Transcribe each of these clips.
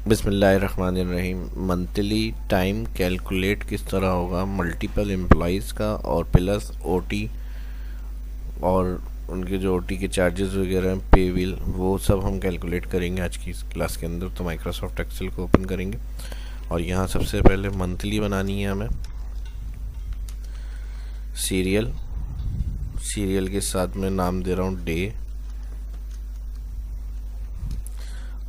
बिस्मिल्लाहिर्रहमानिर्रहीम। Monthly time calculate किस तरह होगा मल्टीपल एम्प्लॉयज़ का और प्लस ओटी और उनके जो ओटी के चार्जेस वगैरह हैं, पे बिल, वो सब हम कैलकुलेट करेंगे आज की इस क्लास के अंदर। तो माइक्रोसॉफ्ट एक्सेल को ओपन करेंगे और यहाँ सबसे पहले मंथली बनानी है हमें। सीरियल के साथ में नाम दे रहा हूँ डे,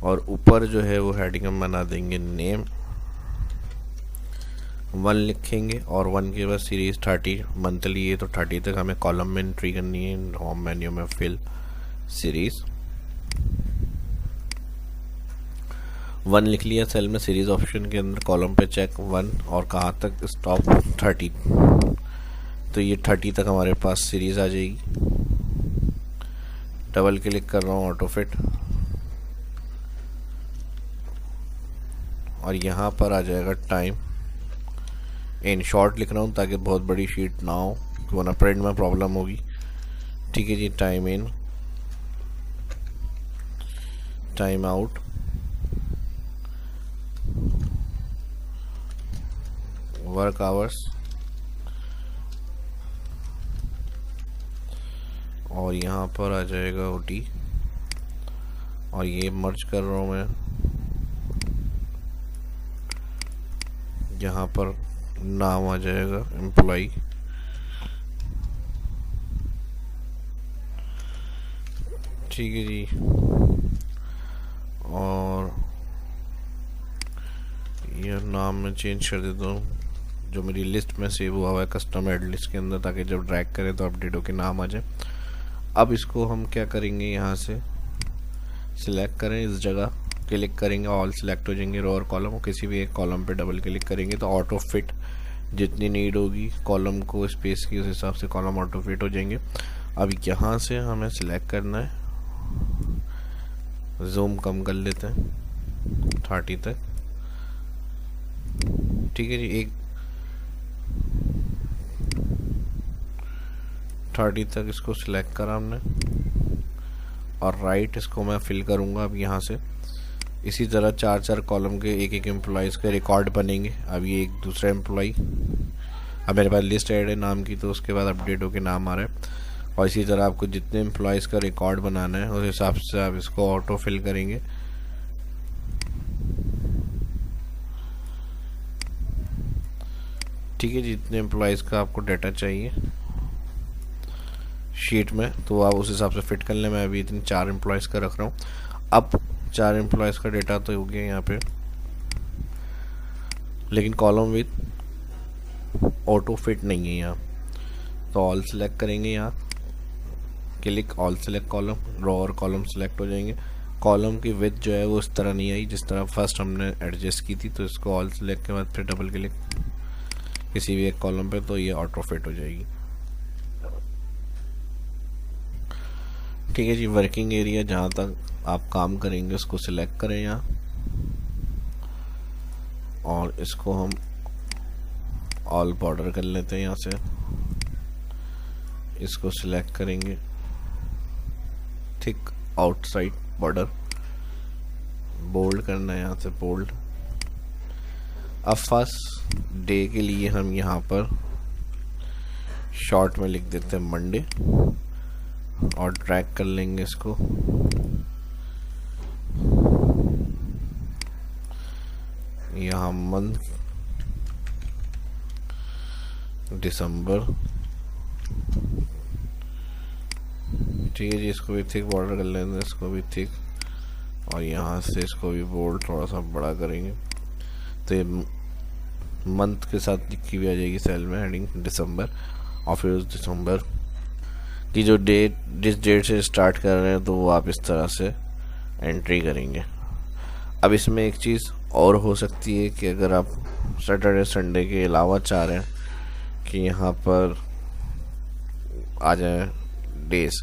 और ऊपर जो है वो हेडिंग हम बना देंगे नेम। 1 लिखेंगे और 1 के बाद सीरीज 30 मंथली है तो 30 तक हमें कॉलम में एंट्री करनी है। होम मेन्यू में फिल सीरीज 1 लिख लिया सेल में, सीरीज ऑप्शन के अंदर कॉलम पे चेक 1 और कहाँ तक स्टॉप 30। तो ये 30 तक हमारे पास सीरीज आ जाएगी। डबल क्लिक कर रहा हूँ ऑटो फिट और यहाँ पर आ जाएगा टाइम। इन शॉर्ट लिख रहा हूँ ताकि बहुत बड़ी शीट ना हो, वरना प्रिंट में प्रॉब्लम होगी। ठीक है जी, time in, time out, work hours, और यहाँ पर आ जाएगा ओटी। और ये मर्ज कर रहा हूँ मैं, यहाँ पर नाम आ जाएगा एम्प्लॉय। ठीक है जी, और यह नाम मैं चेंज कर देता हूँ जो मेरी लिस्ट में सेव हुआ है कस्टम एड लिस्ट के अंदर, ताकि जब ड्रैग करें तो अपडेट होकर नाम आ जाए। अब इसको हम क्या करेंगे, यहाँ से सिलेक्ट करें, इस जगह क्लिक करेंगे, ऑल सिलेक्ट हो जाएंगे रो और कॉलम, और किसी भी एक कॉलम पे डबल क्लिक करेंगे तो ऑटो फिट जितनी नीड होगी कॉलम को स्पेस की, उस हिसाब से कॉलम ऑटो फिट हो जाएंगे। अब यहाँ से हमें सिलेक्ट करना है, जूम कम कर लेते हैं 30 तक। ठीक है जी, एक 30 तक इसको सिलेक्ट करा हमने और राइट इसको मैं फिल करूँगा। अब यहाँ से इसी तरह 4 कॉलम के एक एम्प्लॉयज़ के रिकॉर्ड बनेंगे। अब ये एक दूसरा एम्प्लॉय, अब मेरे पास लिस्ट ऐड है नाम की, तो उसके बाद अपडेट होके नाम आ रहा है। और इसी तरह आपको जितने एम्प्लॉयज़ का रिकॉर्ड बनाना है उस हिसाब से आप इसको ऑटो फिल करेंगे। ठीक है, जितने एम्प्लॉयज़ का आपको डाटा चाहिए शीट में तो आप उस हिसाब से फिट कर लें। मैं अभी इतने 4 एम्प्लॉयज़ का रख रहा हूँ। अब 4 एम्प्लॉयज़ का डेटा तो हो गया यहाँ पे, लेकिन कॉलम विद ऑटो फिट नहीं है यहाँ। तो ऑल सेलेक्ट करेंगे, यहाँ क्लिक ऑल सेलेक्ट कॉलम, रो और कॉलम सेलेक्ट हो जाएंगे। कॉलम की विड्थ जो है वो इस तरह नहीं आई जिस तरह फर्स्ट हमने एडजस्ट की थी, तो इसको ऑल सेलेक्ट के बाद फिर डबल क्लिक किसी भी एक कॉलम पे, तो ये ऑटो फिट हो जाएगी। ठीक है जी, वर्किंग एरिया जहाँ तक आप काम करेंगे उसको सिलेक्ट करें यहाँ, और इसको हम ऑल बॉर्डर कर लेते हैं। यहाँ से इसको सिलेक्ट करेंगे, थिक आउटसाइड बॉर्डर, बोल्ड करना है यहाँ से बोल्ड। अब फर्स्ट डे के लिए हम यहाँ पर शॉर्ट में लिख देते हैं मंडे और ड्रैग कर लेंगे इसको। यहाँ मंथ दिसंबर। ठीक है जी, इसको भी थिक बॉर्डर कर लेंगे, इसको भी थिक, और यहाँ से इसको भी बोल्ड थोड़ा सा बड़ा करेंगे तो ये मंथ के साथ लिखी हुई आ जाएगी सेल में हेडिंग दिसंबर। और फिर उस दिसंबर की जो डेट, जिस डेट से स्टार्ट कर रहे हैं, तो वो आप इस तरह से एंट्री करेंगे। अब इसमें एक चीज़ और हो सकती है कि अगर आप सैटरडे संडे के अलावा चाह रहे हैं कि यहाँ पर आ जाए डेज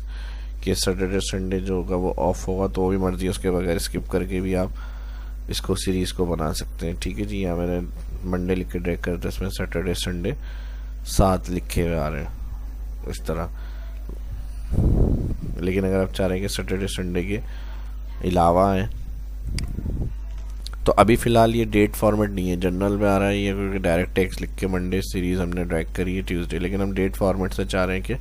कि सैटरडे संडे जो होगा वो ऑफ होगा, तो वो भी मर्जी है, उसके बगैर स्किप करके भी आप इसको सीरीज़ को बना सकते हैं। ठीक है जी, यहाँ मैंने मंडे लिख के ड्रैग करते इसमें सैटरडे संडे 7 लिखे हुए आ रहे हैं इस तरह। लेकिन अगर आप चाह रहे हैं कि सैटरडे संडे के अलावा है तो अभी फ़िलहाल ये डेट फॉर्मेट नहीं है, जनरल में आ रहा है ये, क्योंकि डायरेक्ट टेक्स्ट लिख के मंडे सीरीज़ हमने ड्रैग करी है ट्यूसडे, लेकिन हम डेट फॉर्मेट से चाह रहे हैं कि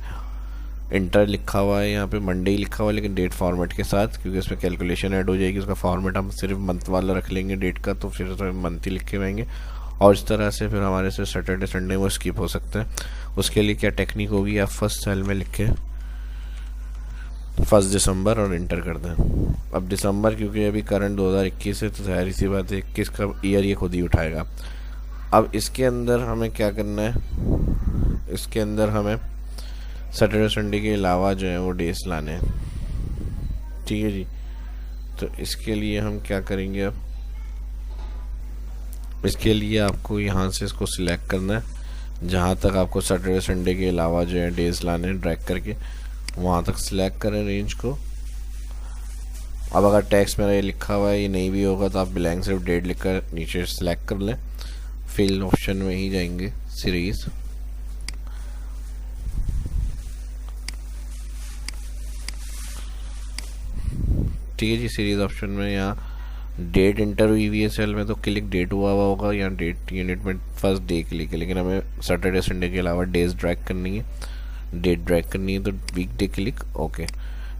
इंटर लिखा हुआ है यहाँ पे, मंडे ही लिखा हुआ है लेकिन डेट फॉर्मेट के साथ, क्योंकि इसमें कैलकुलेशन ऐड हो जाएगी। उसका फॉर्मेट हम सिर्फ मंथ वाला रख लेंगे डेट का, तो फिर उसमें मंथ ही लिख के रहेंगे, और इस तरह से फिर हमारे से सैटरडे संडे वो स्किप हो सकते हैं। उसके लिए क्या टेक्निक होगी, आप फर्स्ट सेल में लिख के 1 दिसंबर और इंटर कर दें। अब दिसंबर क्योंकि अभी करंट 2021 है, तो जाहिर सी बात है 21 का ईयर ये खुद ही उठाएगा। अब इसके अंदर हमें क्या करना है, इसके अंदर हमें सैटरडे संडे के अलावा जो है वो डेज लाने हैं, ठीक है जी। तो इसके लिए हम क्या करेंगे, अब इसके लिए आपको यहाँ से इसको सिलेक्ट करना है, जहाँ तक आपको सैटरडे संडे के अलावा जो है डेज लाने हैं ड्रैग करके, वहाँ तक सिलेक्ट करें रेंज को। अब अगर टेक्स्ट मेरा ये लिखा हुआ है ये नहीं भी होगा तो आप ब्लैंक सिर्फ डेट लिखकर नीचे सिलेक्ट कर लें, फिल ऑप्शन में ही जाएंगे, सीरीज़, ठीक है जी। सीरीज़ ऑप्शन में यहाँ डेट इंटर हुई हुई है सेल में, तो क्लिक डेट हुआ हुआ होगा, यहाँ डेट यूनिट में फर्स्ट डे क्लिक है, लेकिन हमें सैटरडे संडे के अलावा डेज ड्रैग करनी है, डेट ड्रैग करनी है, तो वीक डे क्लिक ओके।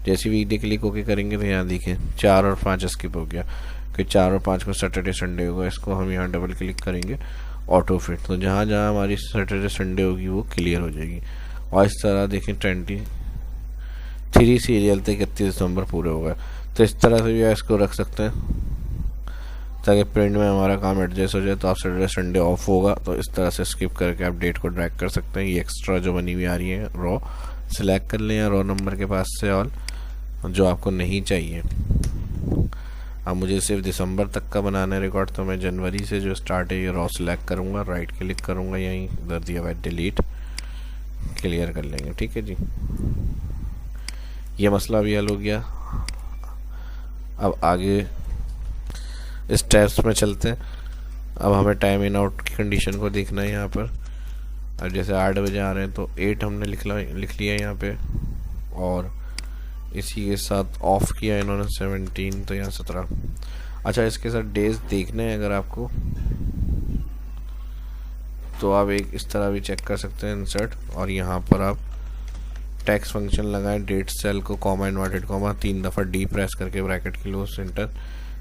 जैसे वीक डे क्लिक ओके करेंगे तो यहाँ देखिए 4 और 5 स्किप हो गया, कि 4 और 5 को सैटरडे संडे होगा, इसको हम यहाँ डबल क्लिक करेंगे ऑटो फिट, तो जहाँ जहाँ हमारी सैटरडे संडे होगी वो क्लियर हो जाएगी। और इस तरह देखें 23 सीरियल तक 31 दिसंबर पूरे हो गए। तो इस तरह से भी आप इसको रख सकते हैं ताकि प्रिंट में हमारा काम एडजस्ट हो जाए। तो आप सैटरडे संडे ऑफ होगा तो इस तरह से स्किप करके आप डेट को ड्रैग कर सकते हैं। ये एक्स्ट्रा जो बनी हुई आ रही है रॉ सिलेक्ट कर लें, या रॉ नंबर के पास से ऑल जो आपको नहीं चाहिए। अब मुझे सिर्फ दिसंबर तक का बनाना है रिकॉर्ड, तो मैं जनवरी से जो स्टार्ट है ये रॉ सिलेक्ट करूँगा, राइट क्लिक करूँगा, यहीं इधर दिया हुआ डिलीट, क्लियर कर लेंगे, ठीक है जी। ये मसला भी हल हो गया। अब आगे स्टेप्स में चलते हैं। अब हमें टाइम इन आउट की कंडीशन को देखना है यहाँ पर। अब जैसे 8 बजे आ रहे हैं तो 8 हमने लिख लिया यहाँ पे, और इसी के साथ ऑफ किया इन्होंने 17, तो यहाँ 17। अच्छा, इसके साथ डेज देखने हैं अगर आपको, तो आप एक इस तरह भी चेक कर सकते हैं इंसर्ट, और यहाँ पर आप टेक्स्ट फंक्शन लगाएं, डेट सेल को कॉमा इन्वर्टेड कॉमा 3 दफ़ा डी प्रेस करके ब्रैकेट क्लोज सेंटर,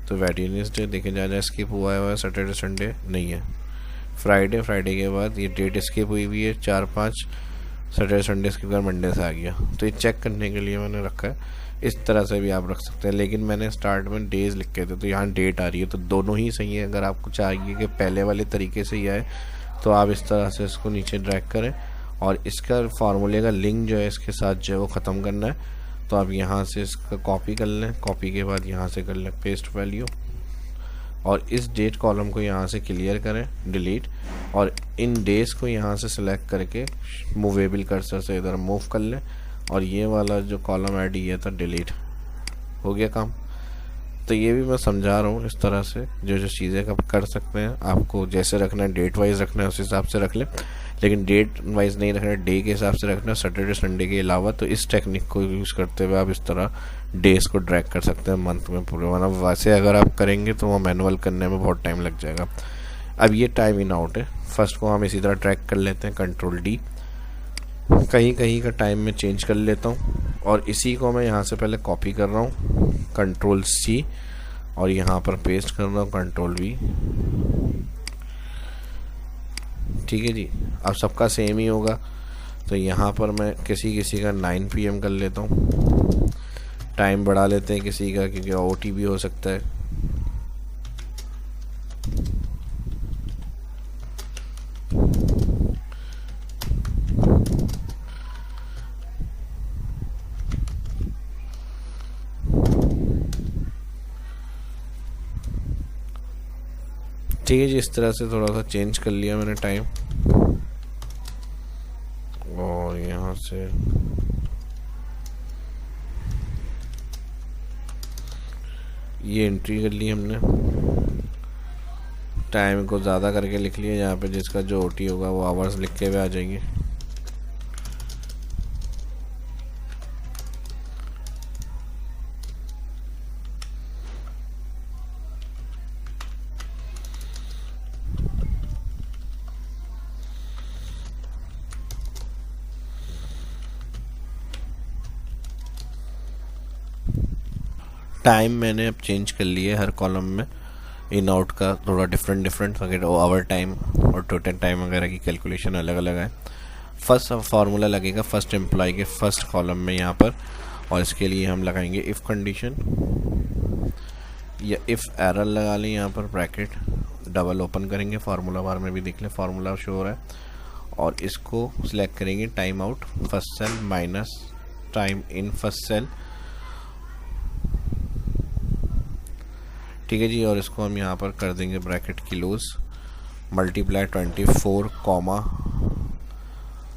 तो वेडनेसडे देखें जहाँ स्किप हुआ है सैटरडे संडे नहीं है, फ्राइडे के बाद ये डेट स्किप हुई हुई है 4-5, सैटरडे संडे स्किप कर मंडे से आ गया। तो ये चेक करने के लिए मैंने रखा है, इस तरह से भी आप रख सकते हैं। लेकिन मैंने स्टार्ट में डेज लिखे थे तो यहाँ डेट आ रही है, तो दोनों ही सही है। अगर आपको चाहिए कि पहले वाले तरीके से ही आए तो आप इस तरह से इसको नीचे ड्रैग करें, और इसका फार्मूले का लिंक जो है इसके साथ जो है वो ख़त्म करना है। तो आप यहाँ से इसका कॉपी कर लें, कॉपी के बाद यहाँ से कर लें पेस्ट वैल्यू, और इस डेट कॉलम को यहाँ से क्लियर करें डिलीट, और इन डेज को यहाँ से सिलेक्ट करके मूवेबल कर्सर से इधर मूव कर लें, और ये वाला जो कॉलम ऐड किया था डिलीट हो गया काम। तो ये भी मैं समझा रहा हूँ, इस तरह से जो जो चीज़ें आप कर सकते हैं। आपको जैसे रखना है, डेट वाइज रखना है उस हिसाब से रख लें, लेकिन डेट वाइज नहीं रखना है, डे के हिसाब से रखना है, सैटरडे संडे के अलावा। तो इस टेक्निक को यूज़ करते हुए आप इस तरह डेज को ड्रैग कर सकते हैं मंथ में पूरे, वरना वैसे अगर आप करेंगे तो वो मैनुअल करने में बहुत टाइम लग जाएगा। अब ये टाइम इन आउट है, फर्स्ट को हम इसी तरह ट्रैक कर लेते हैं, कंट्रोल डी, कहीं कहीं का टाइम में चेंज कर लेता हूँ, और इसी को मैं यहाँ से पहले कॉपी कर रहा हूँ, कंट्रोल सी, और यहाँ पर पेस्ट कर रहा हूँ, कंट्रोल वी, ठीक है जी। अब सबका सेम ही होगा, तो यहाँ पर मैं किसी का 9 PM कर लेता हूँ, टाइम बढ़ा लेते हैं किसी का, क्योंकि OT भी हो सकता है। ठीक है जी, इस तरह से थोड़ा सा चेंज कर लिया मैंने टाइम, और यहाँ से ये एंट्री कर ली हमने, टाइम को ज़्यादा करके लिख लिया, यहाँ पे जिसका जो OT होगा वो आवर्स लिख के भी आ जाएंगे। टाइम मैंने अब चेंज कर लिया है हर कॉलम में, इन आउट का थोड़ा डिफरेंट अगर आवर टाइम और टोटल टाइम वगैरह की कैलकुलेशन अलग अलग है। फर्स्ट फार्मूला लगेगा फर्स्ट एम्प्लॉय के फर्स्ट कॉलम में यहाँ पर, और इसके लिए हम लगाएंगे इफ़ कंडीशन या इफ़ एरर लगा लें, यहाँ पर ब्रैकेट डबल ओपन करेंगे, फार्मूला बार में भी देख लें फार्मूला शो हो रहा है, और इसको सिलेक्ट करेंगे time out first cell minus time in first cell, ठीक है जी। और इसको हम यहाँ पर कर देंगे bracket close, multiply 24 comma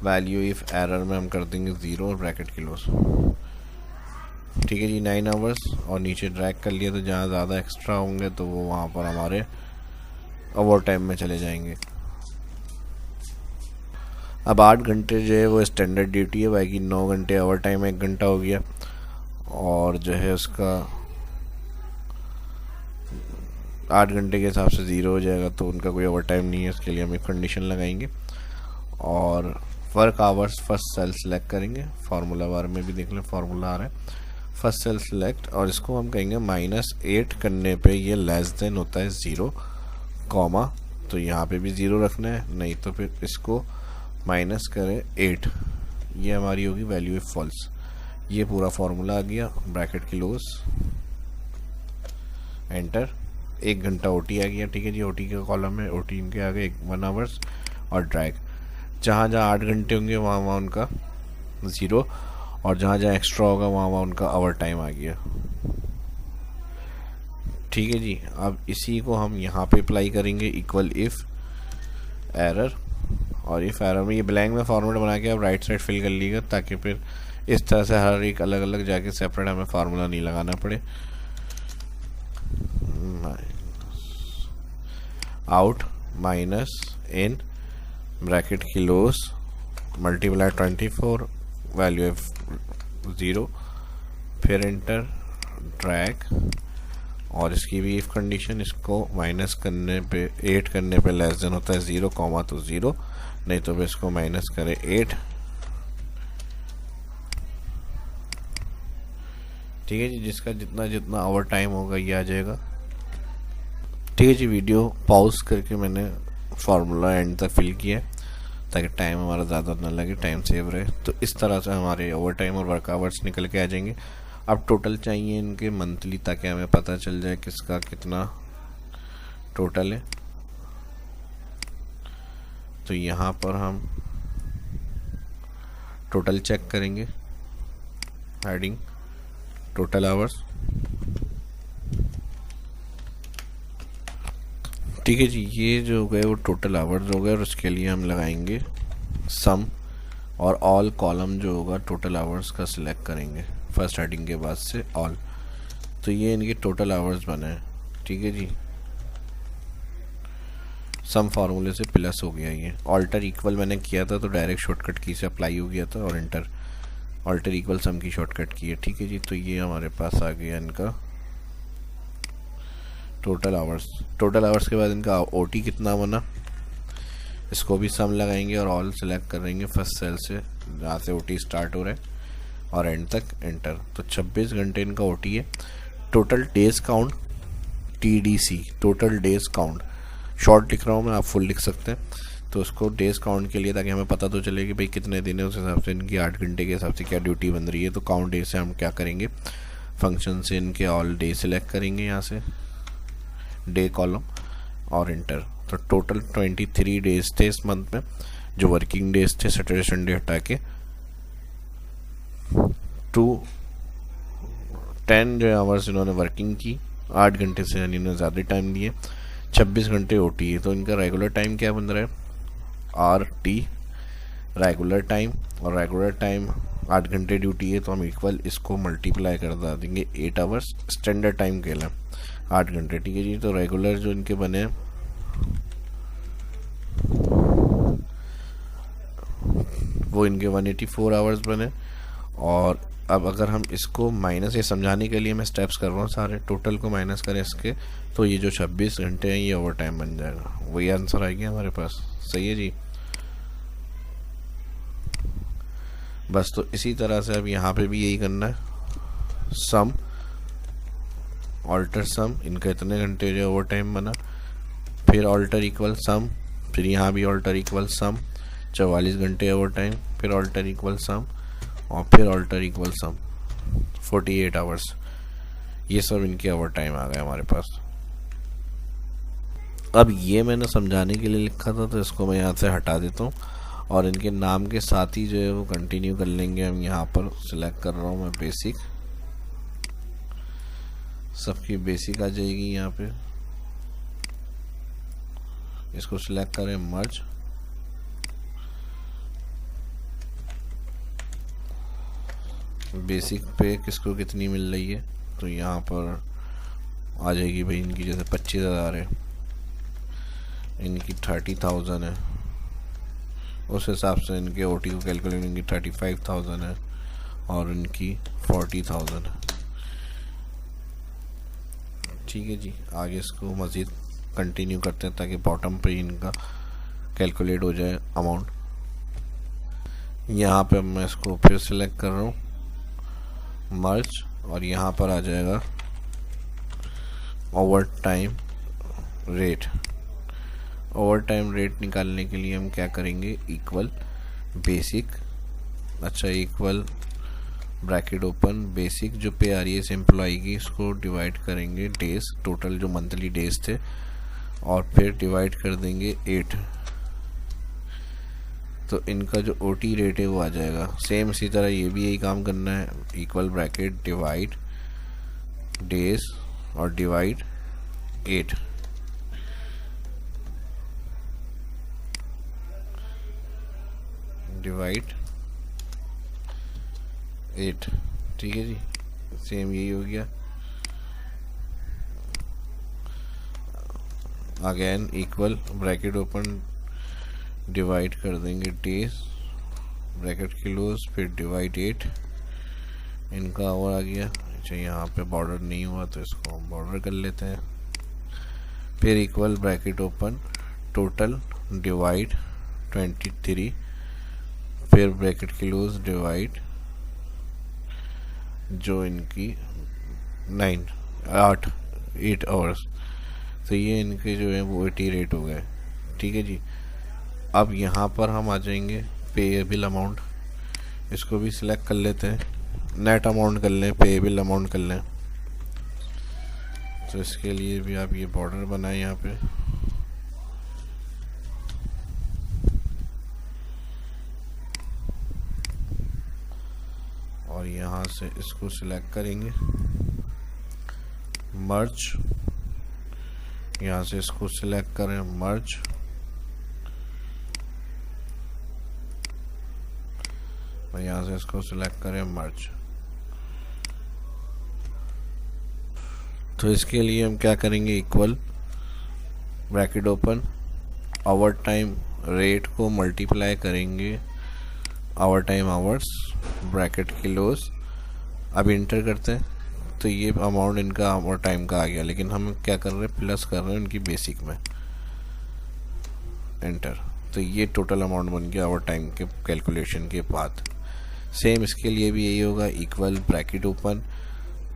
value if error में हम कर देंगे 0 और ब्रैकेट क्लोज, ठीक है जी। 9 आवर्स और नीचे ड्रैग कर लिया, तो जहाँ ज़्यादा एक्स्ट्रा होंगे तो वो वहाँ पर हमारे ओवर टाइम में चले जाएंगे। अब 8 घंटे जो है वो स्टैंडर्ड ड्यूटी है, बाकी 9 घंटे ओवर टाइम 1 घंटा हो गया, और जो है उसका 8 घंटे के हिसाब से 0 हो जाएगा, तो उनका कोई ओवर टाइम नहीं है। इसके लिए हम एक कंडीशन लगाएंगे और work hours first cell select करेंगे, फार्मूला बार में भी देख लें फार्मूला आ रहा है फर्स्ट सेल सेलेक्ट, और इसको हम कहेंगे -8 करने पे ये लेस देन होता है 0 कॉमा, तो यहाँ पे भी 0 रखना है, नहीं तो फिर इसको माइनस करें 8, ये हमारी होगी वैल्यू इफ फॉल्स। ये पूरा फार्मूला आ गया, ब्रैकेट क्लोज एंटर, 1 घंटा ओटी आ गया, ठीक है जी। ओटी का कॉलम में ओटी इनके आ गए 1 आवर्स, और ड्रैग जहाँ जहाँ 8 घंटे होंगे वहाँ वहाँ उनका 0, और जहाँ जहाँ एक्स्ट्रा होगा वहाँ वहाँ उनका ओवर टाइम आ गया, ठीक है जी। अब इसी को हम यहाँ पे अप्लाई करेंगे इक्वल इफ़ एरर, और इफ़ एरर में ये ब्लैंक में फॉर्मूला बना के आप राइट साइड फिल कर लीजिएगा, ताकि फिर इस तरह से हर एक अलग अलग जाके सेपरेट हमें फार्मूला नहीं लगाना पड़े। Out minus in bracket close multiply 24 value of 0, फिर एंटर ड्रैग, और इसकी भी इफ कंडीशन, इसको माइनस करने पे 8 करने पे लेस देन होता है 0 कॉमा, तो 0, नहीं तो फिर इसको माइनस करें 8, ठीक है जी। जिसका जितना जितना ओवर टाइम होगा ये आ जाएगा, ठीक है जी। वीडियो पॉज करके मैंने फार्मूला एंड तक फिल किया ताकि टाइम हमारा ज़्यादा ना लगे, टाइम सेव रहे। तो इस तरह से हमारे ओवर टाइम और वर्क आवर्स निकल के आ जाएंगे। अब टोटल चाहिए इनके मंथली, ताकि हमें पता चल जाए किसका कितना टोटल है। तो यहाँ पर हम टोटल चेक करेंगे, हेडिंग टोटल आवर्स, ठीक है जी। ये जो हो गए वो टोटल आवर्स हो गए, और उसके लिए हम लगाएंगे सम, और ऑल कॉलम जो होगा टोटल आवर्स का सिलेक्ट करेंगे फर्स्ट हेडिंग के बाद से ऑल, तो ये इनके टोटल आवर्स बने हैं, ठीक है जी। सम फार्मूले से प्लस हो गया, ये ऑल्टर इक्वल मैंने किया था तो डायरेक्ट शॉर्टकट की से अप्लाई हो गया था, और एंटर ऑल्टर इक्वल सम की शॉर्टकट की है, ठीक है जी। तो ये हमारे पास आ गया इनका टोटल आवर्स। टोटल आवर्स के बाद इनका ओटी कितना बना, इसको भी सम लगाएंगे और ऑल सेलेक्ट करेंगे फर्स्ट सेल से जहाँ से ओटी स्टार्ट हो रहा है, और एंड तक एंटर। तो 26 घंटे इनका ओटी है। Total days count TDC, total days count, short लिख रहा हूँ मैं, आप फुल लिख सकते हैं। तो उसको डेज काउंट के लिए, ताकि हमें पता तो चले कि भाई कितने दिन है, उस हिसाब से इनकी 8 घंटे के हिसाब से क्या ड्यूटी बन रही है। तो काउंट डे से हम क्या करेंगे, फंक्शन से इनके ऑल डे सेलेक्ट करेंगे यहाँ से डे कॉलम, और इंटर। तो टोटल 23 डेज थे इस मंथ में, जो वर्किंग डेज थे सैटरडे संडे हटा के। 10 जो आवर्स इन्होंने वर्किंग की, 8 घंटे से यानी इन्होंने ज़्यादा टाइम दिए, 26 घंटे ओटी है। तो इनका रेगुलर टाइम क्या बन रहा है, RT रेगुलर टाइम, और रेगुलर टाइम 8 घंटे ड्यूटी है, तो हम इक्वल इसको मल्टीप्लाई कर देंगे 8 आवर्स स्टैंडर्ड टाइम के लिए 8 घंटे, ठीक है जी। तो रेगुलर जो इनके बने वो इनके 184 आवर्स बने। और अब अगर हम इसको माइनस, ये समझाने के लिए मैं स्टेप्स कर रहा हूँ सारे, टोटल को माइनस करें इसके, तो ये जो 26 घंटे हैं ये ओवर टाइम बन जाएगा। वही आंसर आ गया हमारे पास, सही है जी। बस तो इसी तरह से अब यहाँ पे भी यही करना है, सम ऑल्टर सम, इनका इतने घंटे जो ओवर टाइम बना, फिर ऑल्टर इक्वल सम, फिर यहाँ भी ऑल्टर इक्वल सम, 44 घंटे ओवर टाइम, फिर ऑल्टर इक्वल सम, और फिर ऑल्टर इक्वल सम, 48 आवर्स। ये सब इनके ओवर टाइम आ गए हमारे पास। अब ये मैंने समझाने के लिए लिखा था, तो इसको मैं यहाँ से हटा देता हूँ और इनके नाम के साथ ही जो है वो कंटिन्यू कर लेंगे। हम यहाँ पर सिलेक्ट कर रहा हूँ मैं बेसिक, सबकी बेसिक आ जाएगी यहाँ पे। इसको सिलेक्ट करें मर्ज, बेसिक पे किसको कितनी मिल रही है, तो यहाँ पर आ जाएगी भाई इनकी, जैसे 25,000 है, इनकी 30,000 है, उस हिसाब से इनके ओटी को कैलकुलेट, इनकी 35,000 है और इनकी 40,000 है। ठीक है जी, आगे इसको मज़ीद कंटिन्यू करते हैं ताकि बॉटम पे इनका कैलकुलेट हो जाए अमाउंट। यहाँ पे मैं इसको फिर सिलेक्ट कर रहा हूँ मर्ज, और यहाँ पर आ जाएगा over time rate. Over time rate निकालने के लिए हम क्या करेंगे, इक्वल बेसिक, अच्छा इक्वल ब्रैकेट ओपन, बेसिक जो पे आ रही है इस एम्प्लॉई की, इसको डिवाइड करेंगे डेज, टोटल जो मंथली डेज थे, और फिर डिवाइड कर देंगे 8, तो इनका जो ओटी रेट है वो आ जाएगा। सेम इसी तरह ये भी यही काम करना है, इक्वल ब्रैकेट डिवाइड डेज और डिवाइड 8, डिवाइड 8। ठीक है जी, सेम यही हो गया। Again equal bracket open, divide कर देंगे डेज, ब्रैकेट क्लोज, फिर डिवाइड 8, इनका और आ गया। अच्छा यहाँ पे बॉर्डर नहीं हुआ तो इसको हम बॉर्डर कर लेते हैं। फिर equal bracket open, total divide 23, फिर ब्रैकेट क्लोज, डिवाइड जो इनकी 8 आवर्स, तो ये इनके जो है वो 80 रेट हो गए। ठीक है जी, अब यहाँ पर हम आ जाएंगे पेएबल अमाउंट, इसको भी सिलेक्ट कर लेते हैं, नेट अमाउंट कर लें, पेएबल अमाउंट कर लें। तो इसके लिए भी आप ये बॉर्डर बनाएं यहाँ पे, और यहाँ से इसको सिलेक्ट करेंगे मर्ज, यहाँ से इसको सिलेक्ट करें मर्ज, और यहाँ से इसको सिलेक्ट करें मर्ज। तो इसके लिए हम क्या करेंगे, equal bracket open, over time rate को मल्टीप्लाई करेंगे over time hours, bracket close. अब इंटर करते हैं तो ये अमाउंट इनका ओवर टाइम का आ गया, लेकिन हम क्या कर रहे हैं, प्लस कर रहे हैं उनकी बेसिक में, एंटर। तो ये टोटल अमाउंट बन गया ओवर टाइम के कैलकुलेशन के बाद। सेम इसके लिए भी यही होगा, equal bracket open,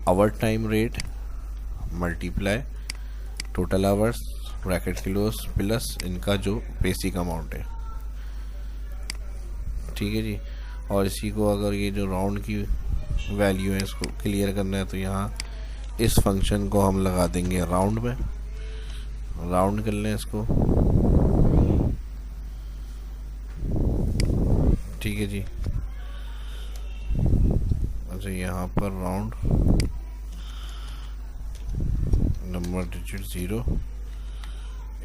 over time rate multiply total hours, bracket close, plus इनका जो बेसिक अमाउंट है। ठीक है जी, और इसी को अगर ये जो राउंड की वैल्यू है इसको क्लियर करना है तो यहाँ इस फंक्शन को हम लगा देंगे राउंड में, राउंड कर लें इसको। ठीक है जी, अच्छा यहाँ पर राउंड नंबर डिजिट 0,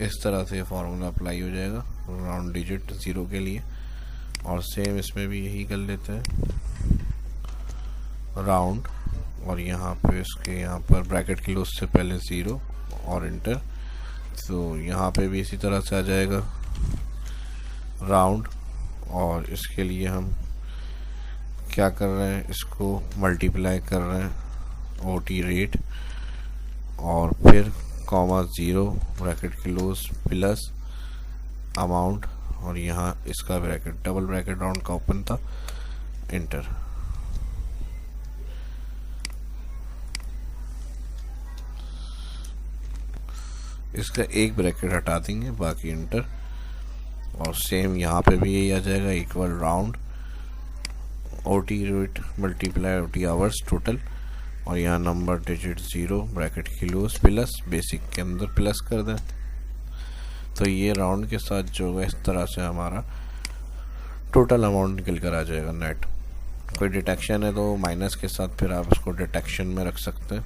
इस तरह से फार्मूला अप्लाई हो जाएगा राउंड डिजिट 0 के लिए। और सेम इसमें भी यही कर लेते हैं, राउंड, और यहाँ पे इसके यहाँ पर ब्रैकेट क्लोज से पहले 0 और इंटर। तो यहाँ पे भी इसी तरह से आ जाएगा राउंड, और इसके लिए हम क्या कर रहे हैं, इसको मल्टीप्लाई कर रहे हैं ओटी रेट, और फिर comma 0 bracket close plus amount, और यहाँ इसका ब्रैकेट डबल ब्रैकेट राउंड का ओपन था, इंटर। इसका एक ब्रैकेट हटा देंगे, बाकी इंटर, और सेम यहाँ पे भी यही आ जाएगा, equal round OT rate multiply OT hours total, और यहाँ number digit 0 bracket close plus basic के अंदर प्लस कर दें। तो ये राउंड के साथ जो होगा इस तरह से हमारा टोटल अमाउंट निकल कर आ जाएगा नेट। कोई डिटेक्शन है तो माइनस के साथ फिर आप उसको डिटेक्शन में रख सकते हैं।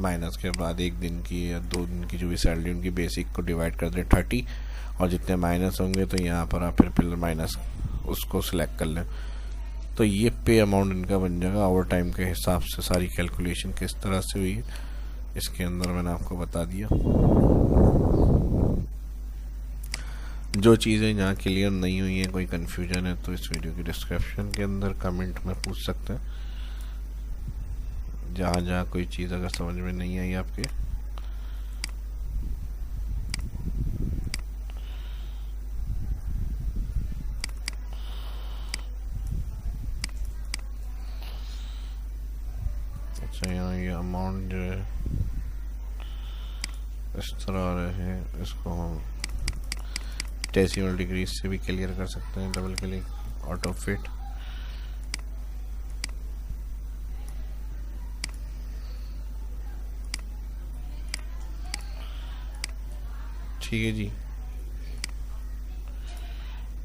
माइनस के बाद 1 दिन की या 2 दिन की जो भी सैलरी उनकी बेसिक को डिवाइड कर दे 30, और जितने माइनस होंगे तो यहाँ पर आप फिर माइनस उसको सिलेक्ट कर लें। तो ये पे अमाउंट इनका बन जाएगा। ओवर टाइम के हिसाब से सारी कैलकुलेशन किस तरह से हुई है इसके अंदर मैंने आपको बता दिया। जो चीज़ें यहाँ क्लियर नहीं हुई हैं, कोई कन्फ्यूजन है, तो इस वीडियो की डिस्क्रिप्शन के अंदर कमेंट में पूछ सकते हैं। जहाँ जहाँ कोई चीज़ अगर समझ में नहीं आई आपके, अच्छा यहाँ ये अमाउंट जो है इस तरह रहे, इसको हम डेसिमल डिग्री से भी क्लियर कर सकते हैं। डबल क्लिक ऑटो फिट, ठीक है जी।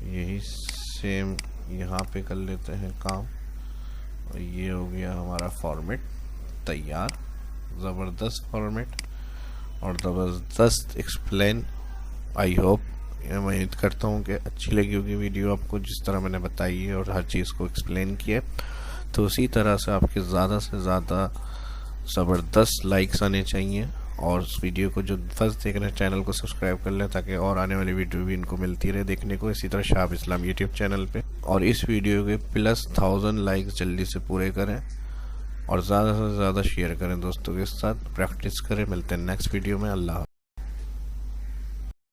यही सेम यहाँ पे कर लेते हैं काम, और ये हो गया हमारा फॉर्मेट तैयार। ज़बरदस्त फॉर्मेट और ज़बरदस्त एक्सप्लेन। आई होप, मैं उम्मीद करता हूँ कि अच्छी लगी होगी वीडियो आपको, जिस तरह मैंने बताई है और हर चीज़ को एक्सप्लेन किया। तो उसी तरह से आपके ज़्यादा से ज़्यादा ज़बरदस्त लाइक्स आने चाहिए, और उस वीडियो को जो फर्स्ट देख रहे हैं चैनल को सब्सक्राइब कर लें, ताकि और आने वाली वीडियो भी इनको मिलती रहे देखने को। इसी तरह शाह इस्लाम यूट्यूब चैनल पे, और इस वीडियो के प्लस 1000 लाइक्स जल्दी से पूरे करें, और ज़्यादा से ज़्यादा शेयर करें दोस्तों के साथ, प्रैक्टिस करें। मिलते हैं नेक्स्ट वीडियो में। अल्लाह।